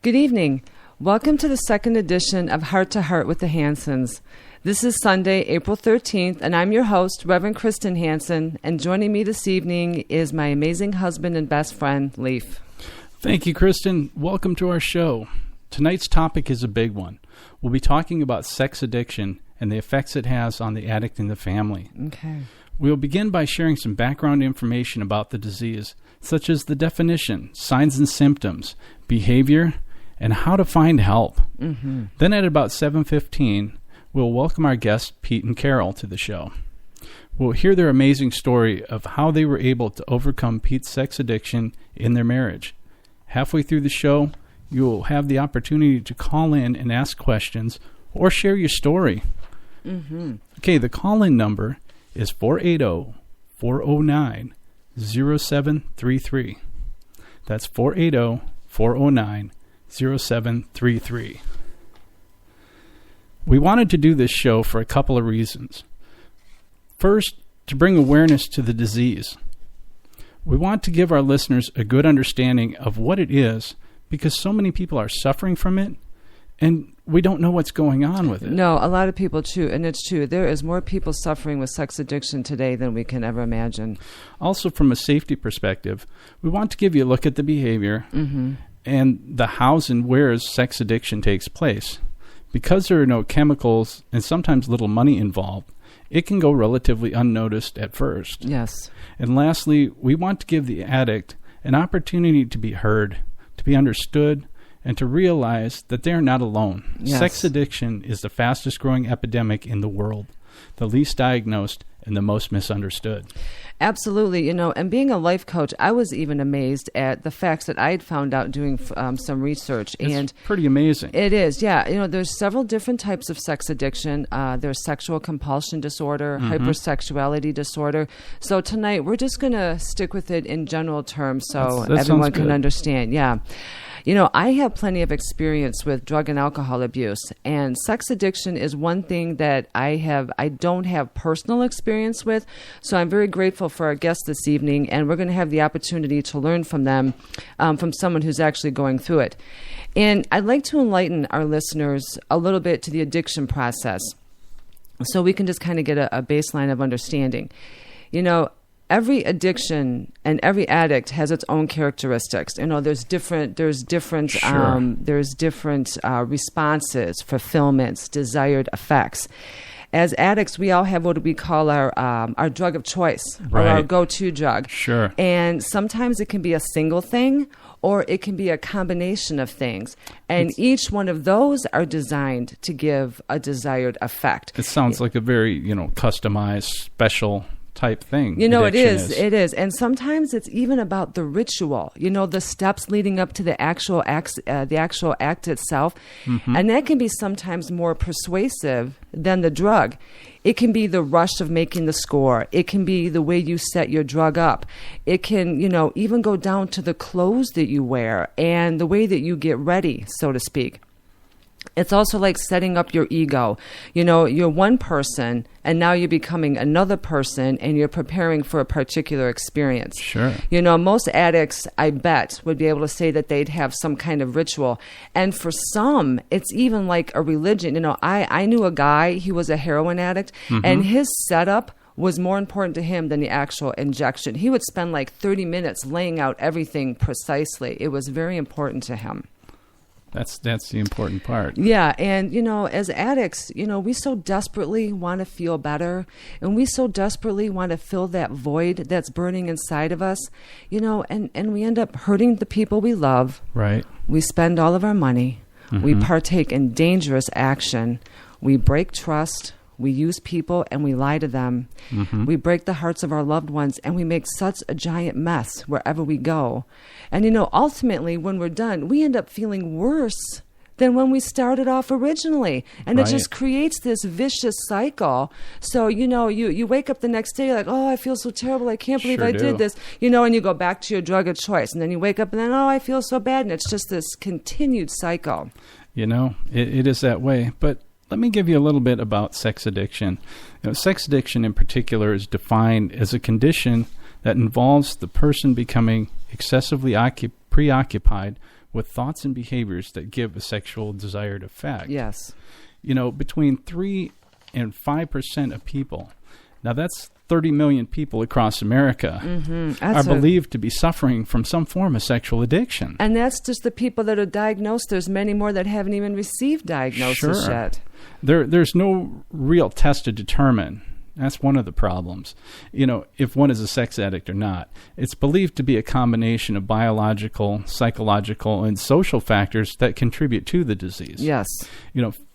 Good evening. Welcome to the second edition of Heart to Heart with the Hansons. This is Sunday, April 13th, and I'm your host, Reverend Kristen Hanson, and joining me this evening is my amazing husband and best friend, Leif. Thank you, Kristen. Welcome to our show. Tonight's topic is a big one. We'll be talking about sex addiction and the effects it has on the addict and the family. Okay. We'll begin by sharing some background information about the disease, such as the definition, signs and symptoms, behavior, and how to find help. Mm-hmm. Then at about 7:15, we'll welcome our guests, Pete and Carol, to the show. We'll hear their amazing story of how they were able to overcome Pete's sex addiction in their marriage. Halfway through the show, you'll have the opportunity to call in and ask questions or share your story. Mm-hmm. Okay, the call-in number is 480-409-0733. That's 480-409-0733. We wanted to do this show for a couple of reasons. First, to bring awareness to the disease. We want to give our listeners a good understanding of what it is because so many people are suffering from it and we don't know what's going on with it. No, a lot of people too, and it's true. There is more people suffering with sex addiction today than we can ever imagine. Also, from a safety perspective, we want to give you a look at the behavior and the hows and wheres sex addiction takes place. Because there are no chemicals and sometimes little money involved, it can go relatively unnoticed at first. Yes. And lastly, we want to give the addict an opportunity to be heard, to be understood, and to realize that they're not alone. Yes. Sex addiction is the fastest growing epidemic in the world, the least diagnosed, and the most misunderstood. Absolutely. And being a life coach, I was even amazed at the facts that I had found out doing some research. It's pretty amazing. It is, yeah. There's several different types of sex addiction. There's sexual compulsion disorder, hypersexuality disorder. So tonight, we're just going to stick with it in general terms so everyone can understand. Yeah. I have plenty of experience with drug and alcohol abuse, and sex addiction is one thing that I don't have personal experience with, so I'm very grateful for our guests this evening, and we're going to have the opportunity to learn from them, from someone who's actually going through it. And I'd like to enlighten our listeners a little bit to the addiction process, so we can just kind of get a baseline of understanding. Every addiction and every addict has its own characteristics. There's different responses, fulfillments, desired effects. As addicts, we all have what we call our drug of choice, or our go-to drug. Sure. And sometimes it can be a single thing, or it can be a combination of things. And each one of those are designed to give a desired effect. It sounds like a very, customized, special type thing. It is. And sometimes it's even about the ritual, the steps leading up to the actual act itself. Mm-hmm. And that can be sometimes more persuasive than the drug. It can be the rush of making the score. It can be the way you set your drug up. It can, even go down to the clothes that you wear and the way that you get ready, so to speak. It's also like setting up your ego. You're one person, and now you're becoming another person, and you're preparing for a particular experience. Sure. Most addicts, I bet, would be able to say that they'd have some kind of ritual. And for some, it's even like a religion. I knew a guy, he was a heroin addict, and his setup was more important to him than the actual injection. He would spend like 30 minutes laying out everything precisely. It was very important to him. That's the important part. Yeah, and, as addicts, we so desperately want to feel better, and we so desperately want to fill that void that's burning inside of us, and we end up hurting the people we love. Right. We spend all of our money. We partake in dangerous action. We break trust. We use people and we lie to them. We break the hearts of our loved ones, and we make such a giant mess wherever we go. And, ultimately, when we're done, we end up feeling worse than when we started off originally. And it just creates this vicious cycle. So, you wake up the next day like, oh, I feel so terrible. I can't believe I did this. And you go back to your drug of choice. And then you wake up and then, oh, I feel so bad. And it's just this continued cycle. It is that way. But let me give you a little bit about sex addiction. Sex addiction in particular is defined as a condition that involves the person becoming excessively preoccupied with thoughts and behaviors that give a sexual desired effect. Yes. Between 3 and 5% of people, now that's 30 million people across America, are believed to be suffering from some form of sexual addiction. And that's just the people that are diagnosed. There's many more that haven't even received diagnosis yet. There's no real test to determine. That's one of the problems. If one is a sex addict or not. It's believed to be a combination of biological, psychological, and social factors that contribute to the disease. Yes.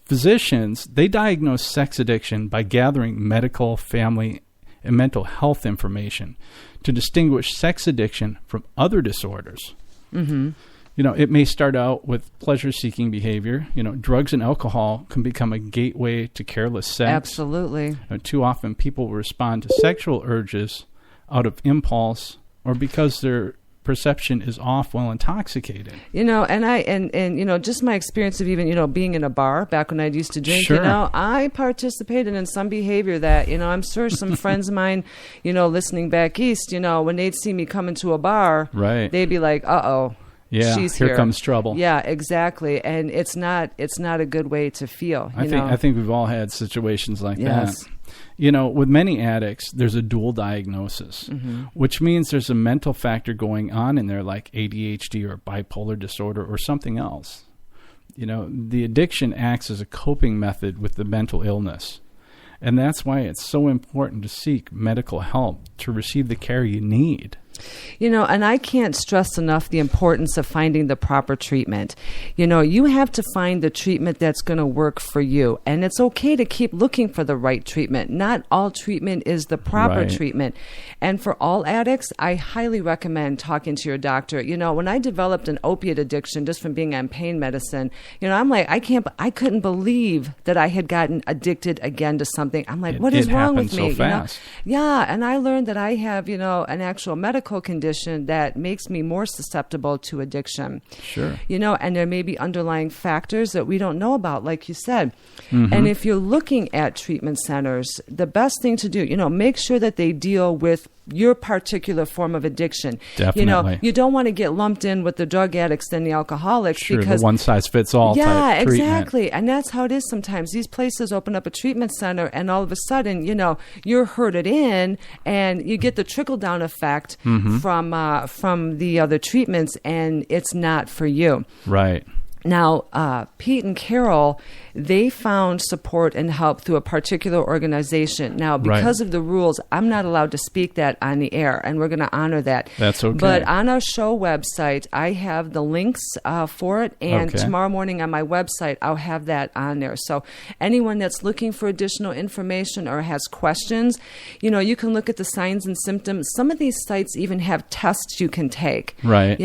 Physicians, they diagnose sex addiction by gathering medical, family, and mental health information to distinguish sex addiction from other disorders. It may start out with pleasure-seeking behavior. Drugs and alcohol can become a gateway to careless sex. Absolutely. Too often people respond to sexual urges out of impulse or because their perception is off while intoxicated. And just my experience of even, being in a bar back when I used to drink, Sure. I participated in some behavior that, I'm sure some friends of mine, listening back east, when they'd see me come into a bar, right, they'd be like, uh-oh. Yeah, she's here comes trouble. Yeah, exactly. And it's not a good way to feel. I think we've all had situations like yes. that. With many addicts, there's a dual diagnosis, which means there's a mental factor going on in there like ADHD or bipolar disorder or something else. The addiction acts as a coping method with the mental illness. And that's why it's so important to seek medical help to receive the care you need. And I can't stress enough the importance of finding the proper treatment. You have to find the treatment that's going to work for you. And it's okay to keep looking for the right treatment. Not all treatment is the proper treatment. And for all addicts, I highly recommend talking to your doctor. When I developed an opiate addiction just from being on pain medicine, I'm like, I couldn't believe that I had gotten addicted again to something. I'm like, what is wrong with me? So fast. Yeah. And I learned that I have, an actual medical condition that makes me more susceptible to addiction. Sure. And there may be underlying factors that we don't know about, like you said. And if you're looking at treatment centers, the best thing to do, make sure that they deal with your particular form of addiction. Definitely. You don't want to get lumped in with the drug addicts and the alcoholics. Sure, because the one-size-fits-all type treatment. Yeah, exactly. And that's how it is sometimes. These places open up a treatment center and all of a sudden, you're herded in and you get the trickle-down effect from the other treatments, and it's not for you. Right. Now, Pete and Carol, they found support and help through a particular organization. Now, because of the rules, I'm not allowed to speak that on the air, and we're going to honor that. That's okay. But on our show website, I have the links for it, and tomorrow morning on my website, I'll have that on there. So anyone that's looking for additional information or has questions, you can look at the signs and symptoms. Some of these sites even have tests you can take. Right.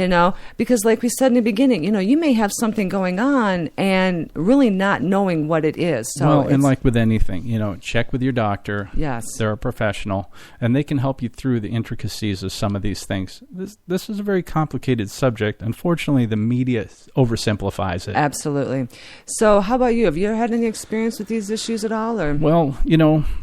Because like we said in the beginning, you may have something going on and really not knowing what it is. So and like with anything, check with your doctor. Yes. They're a professional, and they can help you through the intricacies of some of these things. This is a very complicated subject. Unfortunately, the media oversimplifies it. Absolutely. So how about you? Have you ever had any experience with these issues at all? Or? Well,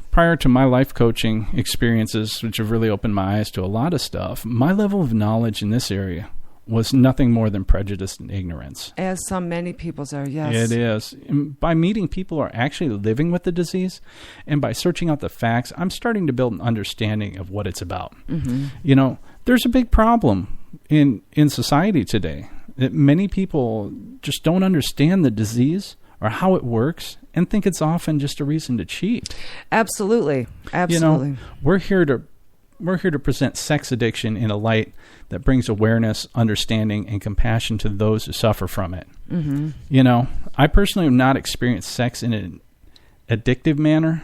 prior to my life coaching experiences, which have really opened my eyes to a lot of stuff, my level of knowledge in this area was nothing more than prejudice and ignorance. As many people's are, yes. It is. And by meeting people who are actually living with the disease, and by searching out the facts, I'm starting to build an understanding of what it's about. There's a big problem in society today that many people just don't understand the disease or how it works and think it's often just a reason to cheat. Absolutely. We're here to present sex addiction in a light that brings awareness, understanding, and compassion to those who suffer from it. I personally have not experienced sex in an addictive manner,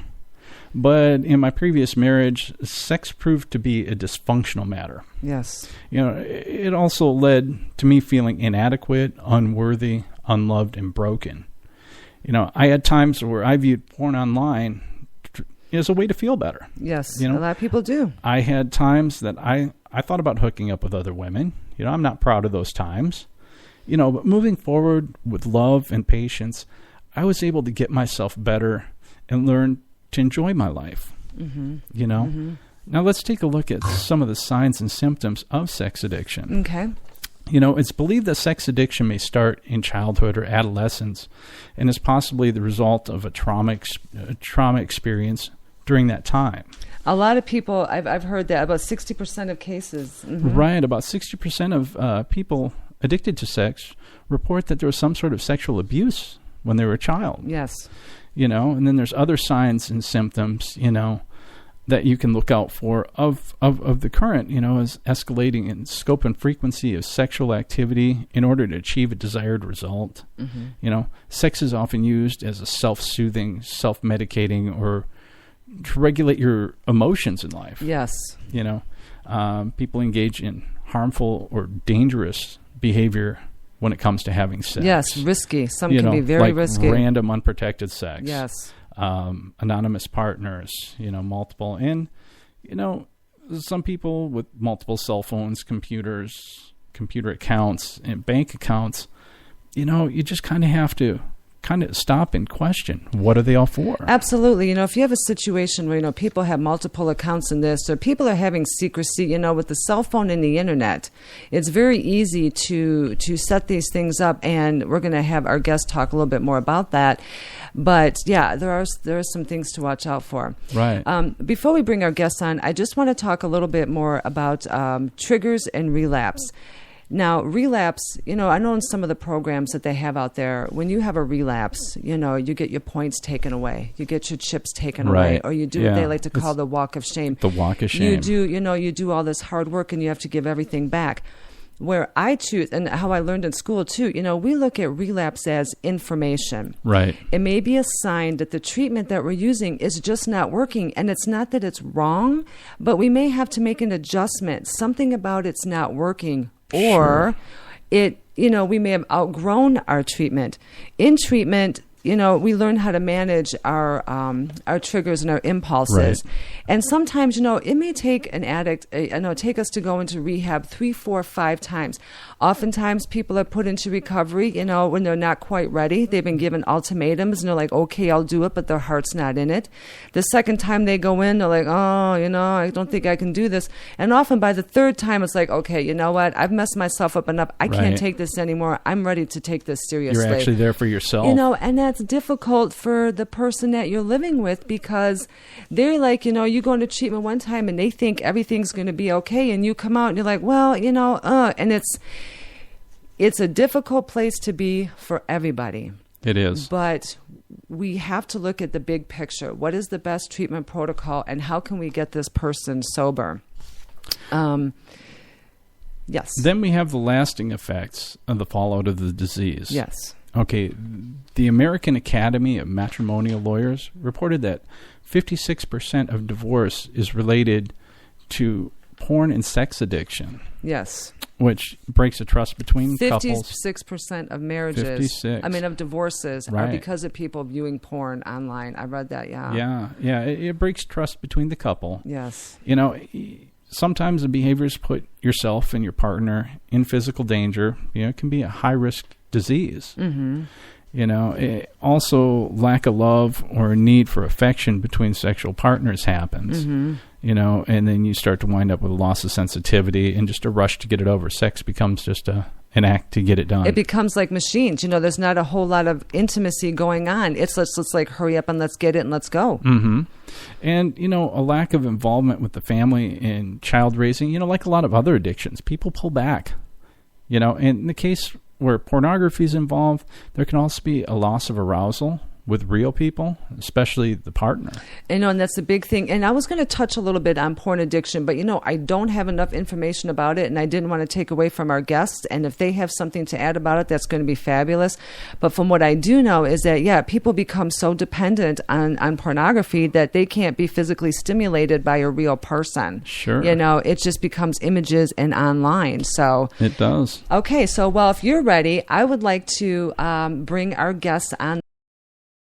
but in my previous marriage, sex proved to be a dysfunctional matter. Yes. It also led to me feeling inadequate, unworthy, unloved, and broken. I had times where I viewed porn online as a way to feel better. Yes, a lot of people do. I had times that I thought about hooking up with other women. I'm not proud of those times. But moving forward with love and patience, I was able to get myself better and learn to enjoy my life. Now let's take a look at some of the signs and symptoms of sex addiction. Okay. It's believed that sex addiction may start in childhood or adolescence and is possibly the result of a trauma experience during that time. A lot of people, I've heard that, about 60% of cases. Mm-hmm. Right, about 60% of people addicted to sex report that there was some sort of sexual abuse when they were a child. Yes. And then there's other signs and symptoms, that you can look out for of the current, as escalating in scope and frequency of sexual activity in order to achieve a desired result. Mm-hmm. Sex is often used as a self-soothing, self-medicating, or to regulate your emotions in life. Yes. People engage in harmful or dangerous behavior when it comes to having sex. Yes, risky. Some can be very risky. Random, unprotected sex. Yes. Anonymous partners, multiple. And, some people with multiple cell phones, computers, computer accounts, and bank accounts, you just kind of have to stop and question, what are they all for? Absolutely. If you have a situation where, people have multiple accounts in this, or people are having secrecy, with the cell phone and the internet, it's very easy to set these things up, and we're going to have our guest talk a little bit more about that. But yeah, there are some things to watch out for. Right. Before we bring our guests on, I just want to talk a little bit more about triggers and relapse. Now, relapse, I know in some of the programs that they have out there, when you have a relapse, you get your points taken away. You get your chips taken away. Or you do what they like to call the walk of shame. The walk of shame. You do all this hard work and you have to give everything back. Where I choose, and how I learned in school too, we look at relapse as information. Right. It may be a sign that the treatment that we're using is just not working. And it's not that it's wrong, but we may have to make an adjustment. Something about it's not working. Or we may have outgrown our treatment. In treatment, we learn how to manage our triggers and our impulses. Right. And sometimes, it may take an addict, take us to go into rehab 3, 4, 5 times. Oftentimes, people are put into recovery, when they're not quite ready. They've been given ultimatums, and they're like, okay, I'll do it, but their heart's not in it. The second time they go in, they're like, oh, I don't think I can do this. And often by the third time, it's like, okay, you know what? I've messed myself up enough. I can't take this anymore. I'm ready to take this seriously. You're actually there for yourself. And that's difficult for the person that you're living with, because they're like, you go into treatment one time and they think everything's going to be okay, and you come out and you're like, well, and it's a difficult place to be for everybody. It is. But we have to look at the big picture. What is the best treatment protocol, and how can we get this person sober? Yes. Then we have the lasting effects of the fallout of the disease. Yes. Okay, the American Academy of Matrimonial Lawyers reported that 56% of divorce is related to porn and sex addiction. Yes. Which breaks the trust between couples. 56% of marriages, of divorces, are because of people viewing porn online. I read that, Yeah, it breaks trust between the couple. Yes. Sometimes the behaviors put yourself and your partner in physical danger. It can be a high-risk disease. Mm-hmm. Also, lack of love or a need for affection between sexual partners happens. Mm-hmm. And then you start to wind up with a loss of sensitivity and just a rush to get it over. Sex becomes just an act to get it done. It becomes like machines. There's not a whole lot of intimacy going on. It's let's like hurry up and let's get it and let's go. Mm-hmm. And, a lack of involvement with the family in child raising, like a lot of other addictions, people pull back. And in the case where pornography is involved, there can also be a loss of arousal with real people, especially the partner. And that's a big thing. And I was going to touch a little bit on porn addiction, but I don't have enough information about it, and I didn't want to take away from our guests. And if they have something to add about it, that's going to be fabulous. But from what I do know is that, people become so dependent on pornography that they can't be physically stimulated by a real person. Sure. It just becomes images and online. So it does. Okay. So, if you're ready, I would like to bring our guests on.